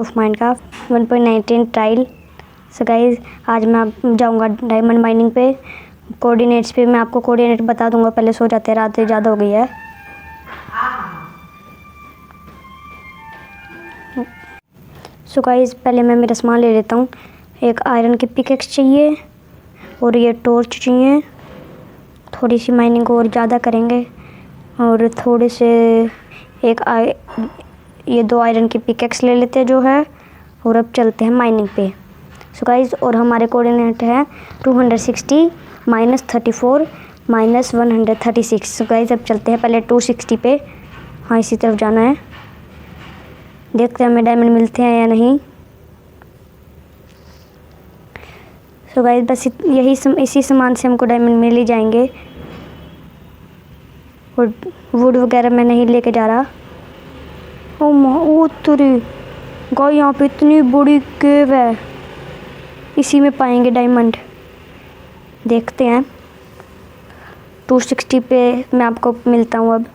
Of Minecraft 1.19 trial. So guys आज मैं जाऊंगा डायमंड माइनिंग पे। कोऑर्डिनेट्स पे मैं आपको कोऑर्डिनेट बता दूंगा, पहले सो जाते हैं, रात ज़्यादा हो गई है। सो गाइस पहले मैं मेरा सामान ले लेता हूँ। एक आयरन की पिकेक्स चाहिए और ये टॉर्च चाहिए। थोड़ी सी माइनिंग और ज़्यादा करेंगे और थोड़े से ये 2 आयरन की पिकेक्स ले लेते हैं जो है, और अब चलते हैं माइनिंग पे। सो गाइस और हमारे कोऑर्डिनेट है 260 -34 -136। सो गाइस अब चलते हैं पहले 260 पे। हाँ इसी तरफ जाना है, देखते हैं हमें डायमंड मिलते हैं या नहीं। सो गाइस बस इसी सामान से हमको डायमंड मिल ही जाएंगे, और वुड वगैरह मैं नहीं लेके जा रहा। ओ तेरी गाइस यहाँ पे इतनी बड़ी केव है, इसी में पाएंगे डायमंड। देखते हैं 260 पे मैं आपको मिलता हूँ अब।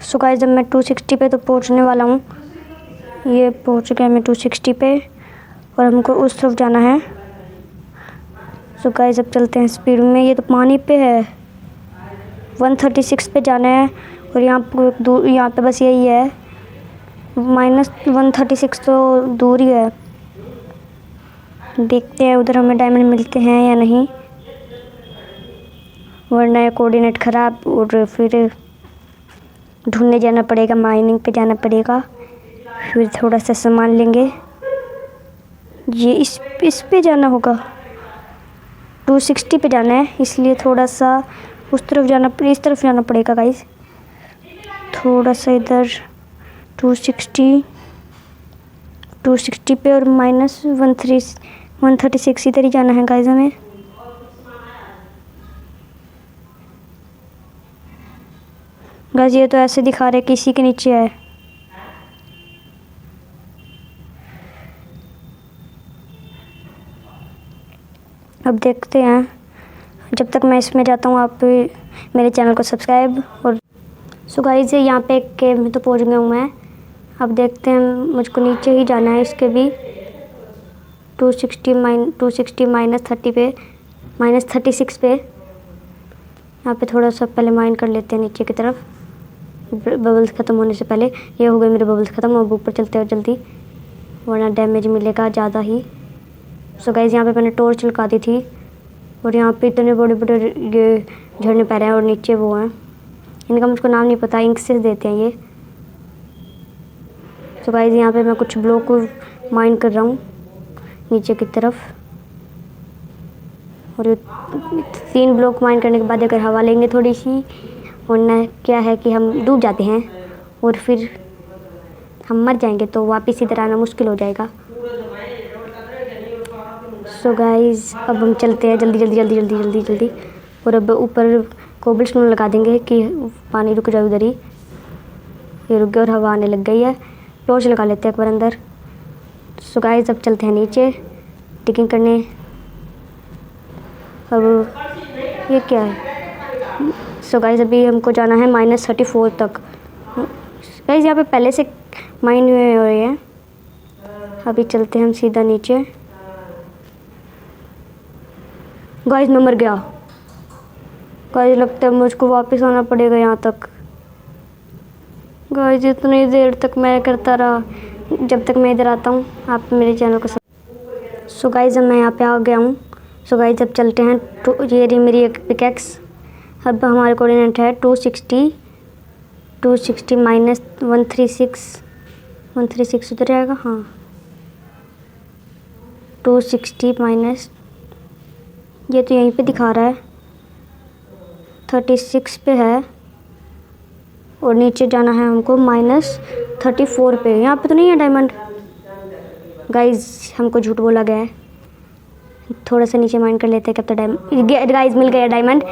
सो गाइस जब मैं 260 पे तो पहुँचने वाला हूँ, ये पहुँच गया मैं 260 पे और हमको उस तरफ जाना है। सो गाइस अब चलते हैं स्पीड में। ये तो पानी पे है, 136 पे जाना है और यहाँ पे बस यही है, -136 तो दूर ही है। देखते हैं उधर हमें डायमंड मिलते हैं या नहीं, वरना कोऑर्डिनेट ख़राब और फिर ढूंढने जाना पड़ेगा, माइनिंग पे जाना पड़ेगा। फिर थोड़ा सा सामान लेंगे। ये इस पे जाना होगा, 260 पे जाना है, इसलिए थोड़ा सा इस तरफ जाना पड़ेगा गाइस। थोड़ा सा इधर 260 पे और -136 इधर ही जाना है गाइस हमें। गाइस ये तो ऐसे दिखा रहे कि इसी के नीचे है। अब देखते हैं, जब तक मैं इसमें जाता हूँ आप मेरे चैनल को सब्सक्राइब। और सो गाइस यहाँ पे एक केव में तो पहुँच गया हूँ मैं। अब देखते हैं, मुझको नीचे ही जाना है इसके भी। 260 -30 पे -36 पे यहाँ पे थोड़ा सा पहले माइन कर लेते हैं नीचे की तरफ, बबल्स ख़त्म होने से पहले। ये हो गए मेरे बबल्स ख़त्म, अब ऊपर चलते हैं जल्दी, वरना डैमेज मिलेगा ज़्यादा ही। सो गाइस यहाँ पे मैंने टॉर्च लगा दी थी और यहाँ पे इतने बड़े बड़े ये झरने पै रहे हैं और नीचे वो हैं, इनका मुझको नाम नहीं पता, इंक से देते हैं ये। सो गाइस यहाँ पे मैं कुछ ब्लॉक को माइन कर रहा हूँ नीचे की तरफ, और 3 ब्लॉक माइन करने के बाद अगर हवा लेंगे थोड़ी सी, वरना क्या है कि हम डूब जाते हैं और फिर हम मर जाएंगे, तो वापस इधर आना मुश्किल हो जाएगा। सो गाइस अब हम चलते हैं जल्दी, और अब ऊपर कोबलस्टोन लगा देंगे कि पानी रुक जाए उधर ही। ये रुक गया और हवा आने लग गई है। टॉर्च लगा लेते हैं एक बार अंदर। सो गाइस अब चलते हैं नीचे डिगिंग करने। अब ये क्या है? सो गाइस अभी हमको जाना है -34 तक। गाइस यहाँ पे पहले से माइन हुए हो रहे हैं। अभी चलते हैं हम सीधा नीचे। गाइस मैं मर गया। गाइस लगता है मुझको वापस आना पड़ेगा यहाँ तक। गाइस इतनी देर तक मैं करता रहा, जब तक मैं इधर आता हूँ आप मेरे चैनल को सो गाइस अब मैं यहाँ पे आ गया हूँ। सो गाइस अब चलते हैं, ये रही मेरी एक पिकेक्स। अब हमारे कोऑर्डिनेट है 260 -136 उधर आएगा। हाँ 260 माइनस, ये तो यहीं पे दिखा रहा है 36 पे है, और नीचे जाना है हमको -34 पे। यहाँ पे तो नहीं है डायमंड। गाइस हमको झूठ बोला गया है, थोड़ा सा नीचे माइन कर लेते हैं। कब तक डायमंड? गाइस मिल गया डायमंड,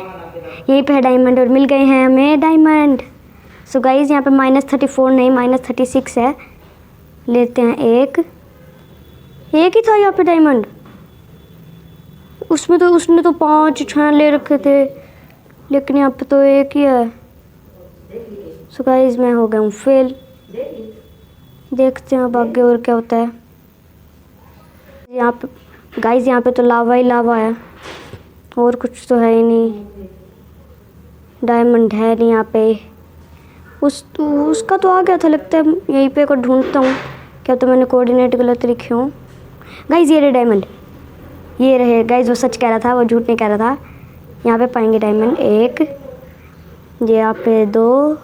यहीं पे है डायमंड, और मिल गए हैं हमें डायमंड। सो गाइस यहाँ पे -34 नहीं -36 है। लेते हैं एक ही था यहाँ पे डायमंड। उसने तो 5-6 ले रखे थे, लेकिन यहाँ पे तो एक ही है। सो गाइस मैं हो गया हूँ फेल। देखते हैं अब आगे और क्या होता है। यहाँ पे गाइस, यहाँ पे तो लावा ही लावा है, और कुछ तो है ही नहीं। डायमंड है नहीं यहाँ पे। उसका तो आ गया था लगता है। यहीं पे को ढूंढता हूँ, क्या तो मैंने कोऑर्डिनेट गलत लिखे हूँ। गाइस ये रहे डायमंड, ये रहे। गाइस वो सच कह रहा था, वो झूठ नहीं कह रहा था। यहाँ पे पाएंगे डायमंड। 1, ये यहाँ पे 2।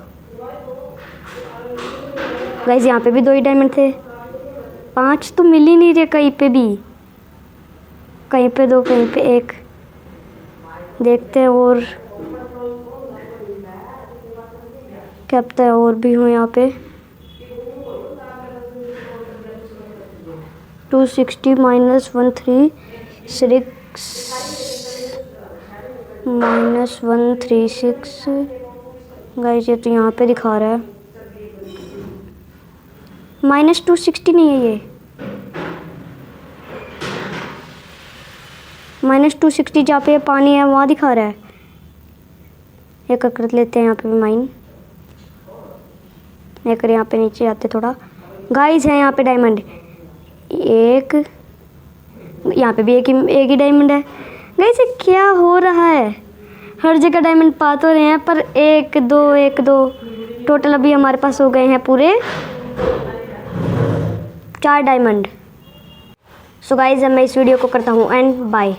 गाइस यहाँ पे भी 2 ही डायमंड थे। 5 तो मिल ही नहीं रहे कहीं पे भी। कहीं पे 2, कहीं पे 1। देखते हैं और क्या पता है और भी हो यहाँ पे। 260 - 136 -136। गाइस ये तो यहाँ पे दिखा रहा है। -260 नहीं है ये, -260 जहाँ पे पानी है वहाँ दिखा रहा है। एक कर लेते हैं यहाँ पे भी माइन। एक यहाँ पे नीचे आते थोड़ा। गाइस है यहाँ पे डायमंड। 1, यहाँ पे भी एक ही डायमंड है। गाइस ये क्या हो रहा है? हर जगह डायमंड पा तो रहे हैं, पर 1 2 1 2 टोटल अभी हमारे पास हो गए हैं पूरे 4 डायमंड। सो गाइस अब मैं इस वीडियो को करता हूँ एंड बाय।